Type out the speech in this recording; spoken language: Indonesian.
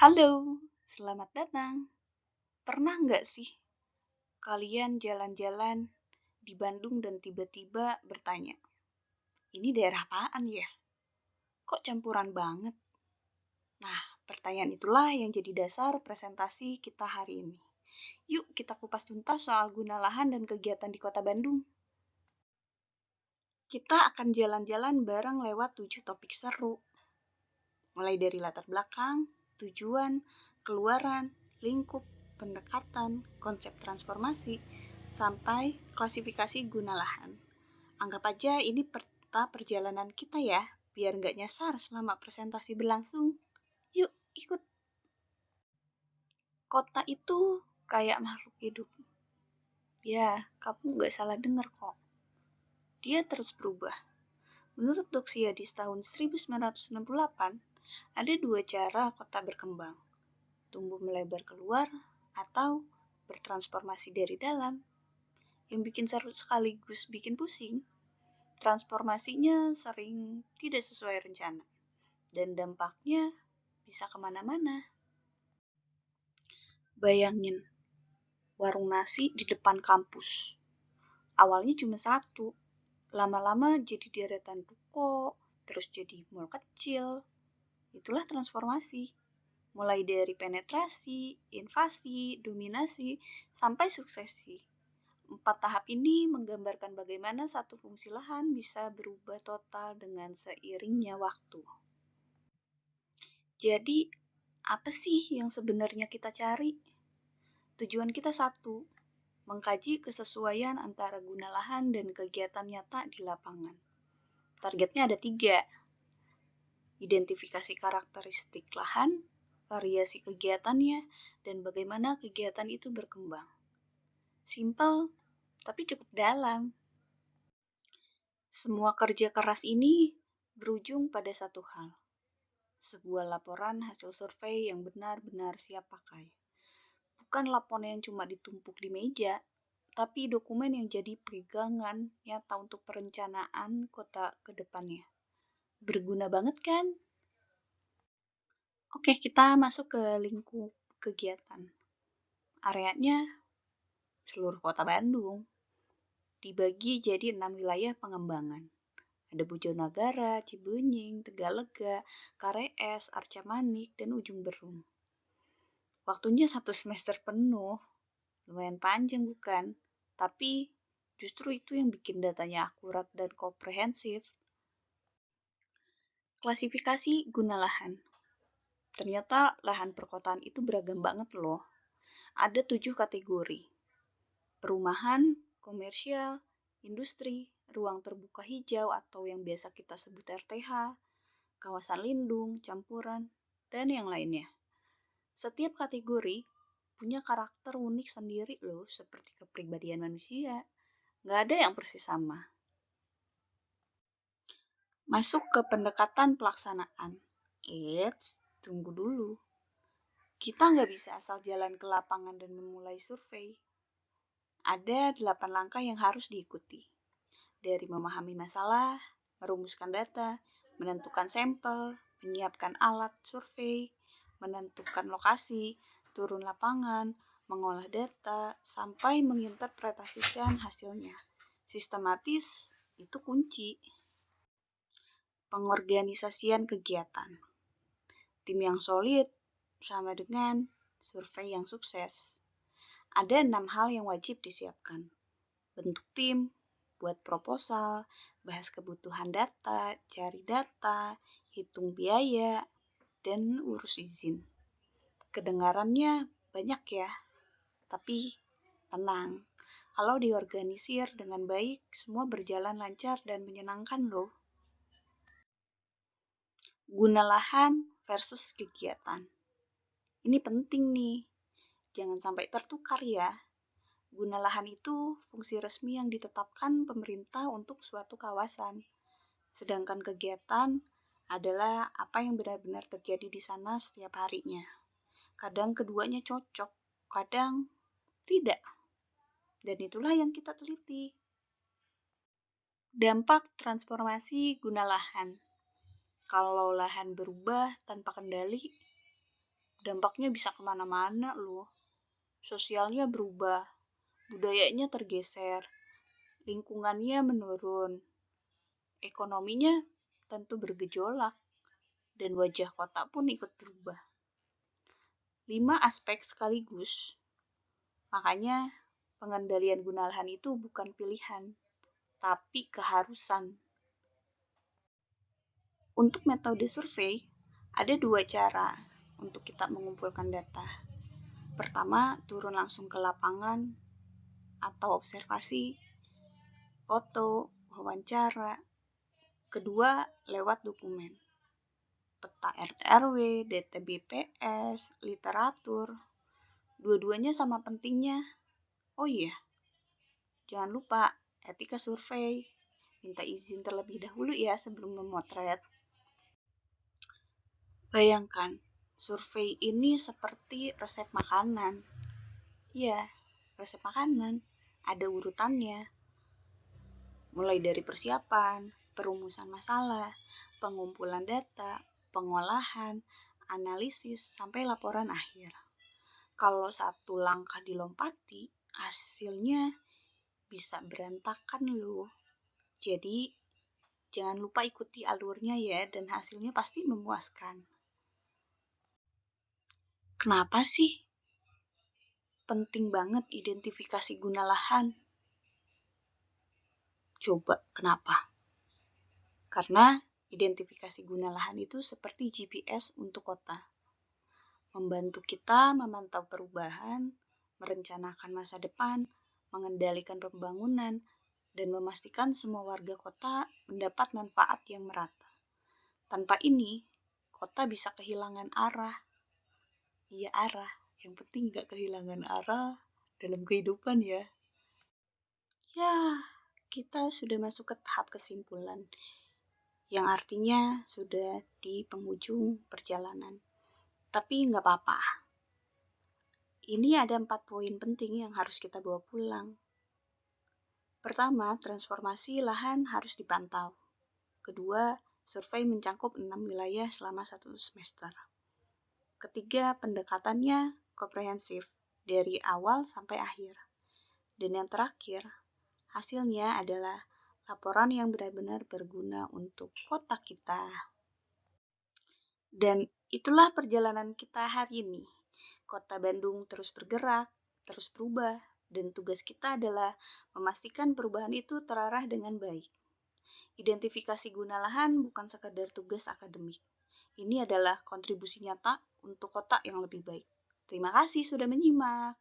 Halo, selamat datang. Pernah nggak sih kalian jalan-jalan di Bandung dan tiba-tiba bertanya, ini daerah apaan ya? Kok campuran banget? Nah, pertanyaan itulah yang jadi dasar presentasi kita hari ini. Yuk kita kupas tuntas soal guna lahan dan kegiatan di kota Bandung. Kita akan jalan-jalan bareng lewat 7 topik seru. Mulai dari latar belakang, tujuan, keluaran, lingkup, pendekatan, konsep transformasi, sampai klasifikasi guna lahan. Anggap aja ini peta perjalanan kita ya, biar nggak nyasar selama presentasi berlangsung. Yuk, ikut. Kota itu kayak makhluk hidup. Ya, kamu nggak salah dengar kok. Dia terus berubah. Menurut Doxiadis tahun 1968, ada dua cara kota berkembang. Tumbuh melebar keluar, atau bertransformasi dari dalam. Yang bikin seru sekaligus bikin pusing, transformasinya sering tidak sesuai rencana, dan dampaknya bisa kemana-mana. Bayangin, warung nasi di depan kampus. Awalnya cuma satu, lama-lama jadi deretan ruko, terus jadi mall kecil. Itulah transformasi. Mulai dari penetrasi, invasi, dominasi, sampai suksesi. 4 tahap ini menggambarkan bagaimana satu fungsi lahan bisa berubah total dengan seiringnya waktu. Jadi, apa sih yang sebenarnya kita cari? Tujuan kita satu, mengkaji kesesuaian antara guna lahan dan kegiatan nyata di lapangan. Targetnya ada 3, identifikasi karakteristik lahan, variasi kegiatannya, dan bagaimana kegiatan itu berkembang. Simpel, tapi cukup dalam. Semua kerja keras ini berujung pada satu hal, sebuah laporan hasil survei yang benar-benar siap pakai. Bukan laporan yang cuma ditumpuk di meja, tapi dokumen yang jadi pegangan nyata untuk perencanaan kota ke depannya. Berguna banget kan? Oke, kita masuk ke lingkup kegiatan. Areanya seluruh kota Bandung. Dibagi jadi 6 wilayah pengembangan. Ada Bojonegara, Cibenying, Tegalega, Karees, Arca Manik, dan Ujung Berung. Waktunya 1 semester penuh. Lumayan panjang bukan? Tapi justru itu yang bikin datanya akurat dan komprehensif. Klasifikasi guna lahan. Ternyata lahan perkotaan itu beragam banget loh. Ada 7 kategori. Perumahan, komersial, industri, ruang terbuka hijau atau yang biasa kita sebut RTH, kawasan lindung, campuran, dan yang lainnya. Setiap kategori punya karakter unik sendiri loh, seperti kepribadian manusia. Nggak ada yang persis sama. Masuk ke pendekatan pelaksanaan. Eits, tunggu dulu. Kita nggak bisa asal jalan ke lapangan dan memulai survei. Ada 8 langkah yang harus diikuti. Dari memahami masalah, merumuskan data, menentukan sampel, menyiapkan alat survei, menentukan lokasi, turun lapangan, mengolah data, sampai menginterpretasikan hasilnya. Sistematis itu kunci. Pengorganisasian kegiatan. Tim yang solid sama dengan survei yang sukses. Ada 6 hal yang wajib disiapkan. Bentuk tim, buat proposal, bahas kebutuhan data, cari data, hitung biaya, dan urus izin. Kedengarannya banyak ya, tapi tenang. Kalau diorganisir dengan baik, semua berjalan lancar dan menyenangkan loh. Guna lahan versus kegiatan. Ini penting nih, jangan sampai tertukar ya. Guna lahan itu fungsi resmi yang ditetapkan pemerintah untuk suatu kawasan. Sedangkan kegiatan adalah apa yang benar-benar terjadi di sana setiap harinya. Kadang keduanya cocok, kadang tidak. Dan itulah yang kita teliti. Dampak transformasi guna lahan. Kalau lahan berubah tanpa kendali, Dampaknya bisa kemana-mana loh. Sosialnya berubah, budayanya tergeser, lingkungannya menurun, ekonominya tentu bergejolak, dan wajah kota pun ikut berubah. 5 aspek sekaligus. Makanya pengendalian guna lahan itu bukan pilihan, tapi keharusan. Untuk metode survei, ada 2 cara untuk kita mengumpulkan data. Pertama, turun langsung ke lapangan atau observasi, foto, wawancara. Kedua, lewat dokumen. Peta RT RW, data BPS, literatur. Dua-duanya sama pentingnya. Oh iya, jangan lupa etika survei. Minta izin terlebih dahulu ya sebelum memotret. Bayangkan, survei ini seperti resep makanan. Ya, resep makanan. Ada urutannya. Mulai dari persiapan, perumusan masalah, pengumpulan data, pengolahan, analisis, sampai laporan akhir. Kalau satu langkah dilompati, hasilnya bisa berantakan loh. Jadi, jangan lupa ikuti alurnya ya, dan hasilnya pasti memuaskan. Kenapa sih penting banget identifikasi guna lahan? Coba kenapa? Karena identifikasi guna lahan itu seperti GPS untuk kota. Membantu kita memantau perubahan, merencanakan masa depan, mengendalikan pembangunan, dan memastikan semua warga kota mendapat manfaat yang merata. Tanpa ini, kota bisa kehilangan arah. Iya, arah. Yang penting gak kehilangan arah dalam kehidupan ya. Ya, kita sudah masuk ke tahap kesimpulan, yang artinya sudah di penghujung perjalanan. Tapi nggak apa-apa. Ini ada 4 poin penting yang harus kita bawa pulang. Pertama, transformasi lahan harus dipantau. Kedua, survei mencakup 6 wilayah selama 1 semester. Ketiga, pendekatannya komprehensif dari awal sampai akhir. Dan yang terakhir, hasilnya adalah laporan yang benar-benar berguna untuk kota kita. Dan itulah perjalanan kita hari ini. Kota Bandung terus bergerak, terus berubah, dan tugas kita adalah memastikan perubahan itu terarah dengan baik. Identifikasi guna lahan bukan sekadar tugas akademik. Ini adalah kontribusi nyata untuk kota yang lebih baik. Terima kasih sudah menyimak.